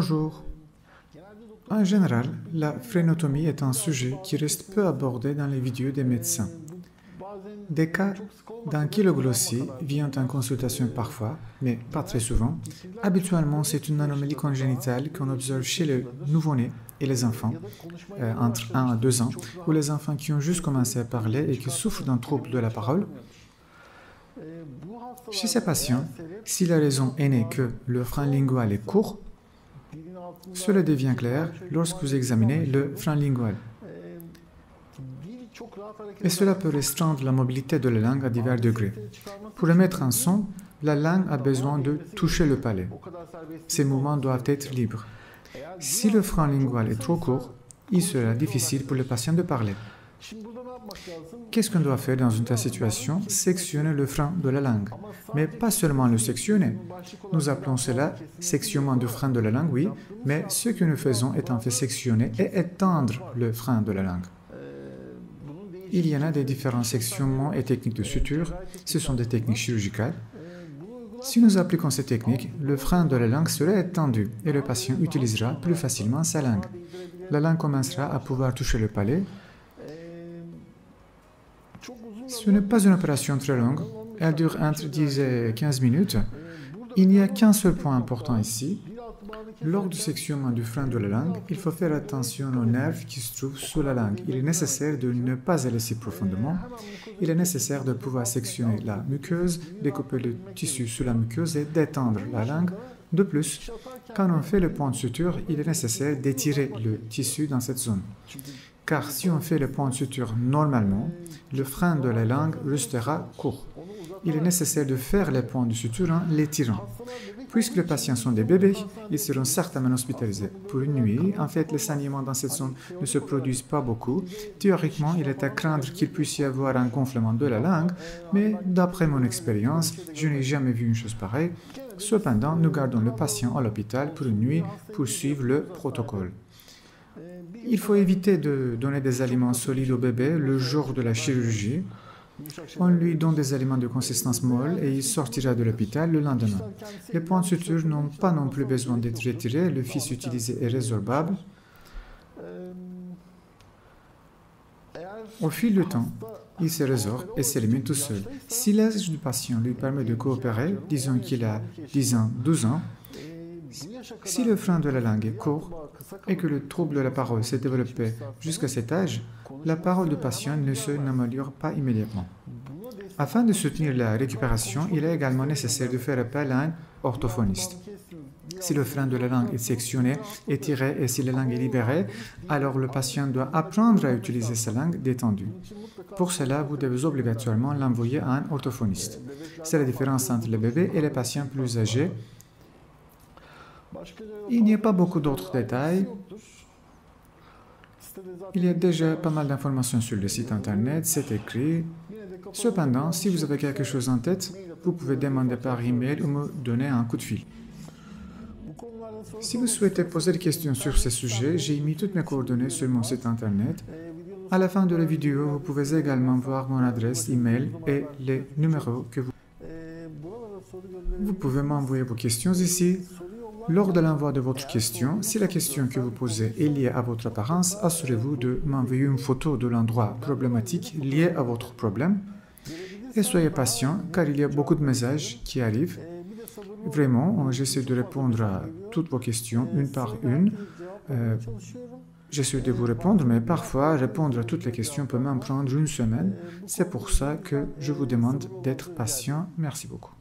Bonjour. En général, la phrénotomie est un sujet qui reste peu abordé dans les vidéos des médecins. Des cas d'ankylosing viennent en consultation parfois, mais pas très souvent. Habituellement, c'est une anomalie congénitale qu'on observe chez les nouveau-nés et les enfants, entre 1 à 2 ans, ou les enfants qui ont juste commencé à parler et qui souffrent d'un trouble de la parole. Chez ces patients, si la raison est née que le frein lingual est court, cela devient clair lorsque vous examinez le frein lingual. Et cela peut restreindre la mobilité de la langue à divers degrés. Pour émettre un son, la langue a besoin de toucher le palais. Ces mouvements doivent être libres. Si le frein lingual est trop court, il sera difficile pour le patient de parler. Qu'est-ce qu'on doit faire dans une telle situation? Sectionner le frein de la langue. Mais pas seulement le sectionner. Nous appelons cela sectionnement du frein de la langue, oui, mais ce que nous faisons est en fait sectionner et étendre le frein de la langue. Il y en a des différents sectionnements et techniques de suture. Ce sont des techniques chirurgicales. Si nous appliquons ces techniques, le frein de la langue sera étendu et le patient utilisera plus facilement sa langue. La langue commencera à pouvoir toucher le palais. Ce n'est pas une opération très longue, elle dure entre 10 et 15 minutes. Il n'y a qu'un seul point important ici. Lors du sectionnement du frein de la langue, il faut faire attention aux nerfs qui se trouvent sous la langue. Il est nécessaire de ne pas aller si profondément. Il est nécessaire de pouvoir sectionner la muqueuse, découper le tissu sous la muqueuse et d'étendre la langue. De plus, quand on fait le point de suture, il est nécessaire d'étirer le tissu dans cette zone. Car si on fait le point de suture normalement, le frein de la langue restera court. Il est nécessaire de faire les points de suture en l'étirant. Puisque les patients sont des bébés, ils seront certainement hospitalisés pour une nuit. En fait, les saignements dans cette zone ne se produisent pas beaucoup. Théoriquement, il est à craindre qu'il puisse y avoir un gonflement de la langue, mais d'après mon expérience, je n'ai jamais vu une chose pareille. Cependant, nous gardons le patient à l'hôpital pour une nuit pour suivre le protocole. Il faut éviter de donner des aliments solides au bébé le jour de la chirurgie. On lui donne des aliments de consistance molle et il sortira de l'hôpital le lendemain. Les points de suture n'ont pas non plus besoin d'être retirés, le fils utilisé est résorbable. Au fil du temps, il se résorbe et s'élimine tout seul. Si l'âge du patient lui permet de coopérer, disons qu'il a 10 ans, 12 ans, si le frein de la langue est court et que le trouble de la parole s'est développé jusqu'à cet âge, la parole du patient ne n'améliore pas immédiatement. Afin de soutenir la récupération, il est également nécessaire de faire appel à un orthophoniste. Si le frein de la langue est sectionné, étiré et si la langue est libérée, alors le patient doit apprendre à utiliser sa langue détendue. Pour cela, vous devez obligatoirement l'envoyer à un orthophoniste. C'est la différence entre les bébés et les patients plus âgés. Il n'y a pas beaucoup d'autres détails. Il y a déjà pas mal d'informations sur le site internet, c'est écrit. Cependant, si vous avez quelque chose en tête, vous pouvez demander par email ou me donner un coup de fil. Si vous souhaitez poser des questions sur ce sujet, j'ai mis toutes mes coordonnées sur mon site internet. À la fin de la vidéo, vous pouvez également voir mon adresse email et les numéros que vous pouvez m'envoyer vos questions ici. Lors de l'envoi de votre question, si la question que vous posez est liée à votre apparence, assurez-vous de m'envoyer une photo de l'endroit problématique lié à votre problème. Et soyez patient, car il y a beaucoup de messages qui arrivent. Vraiment, j'essaie de répondre à toutes vos questions, une par une. J'essaie de vous répondre, mais parfois, répondre à toutes les questions peut même prendre une semaine. C'est pour ça que je vous demande d'être patient. Merci beaucoup.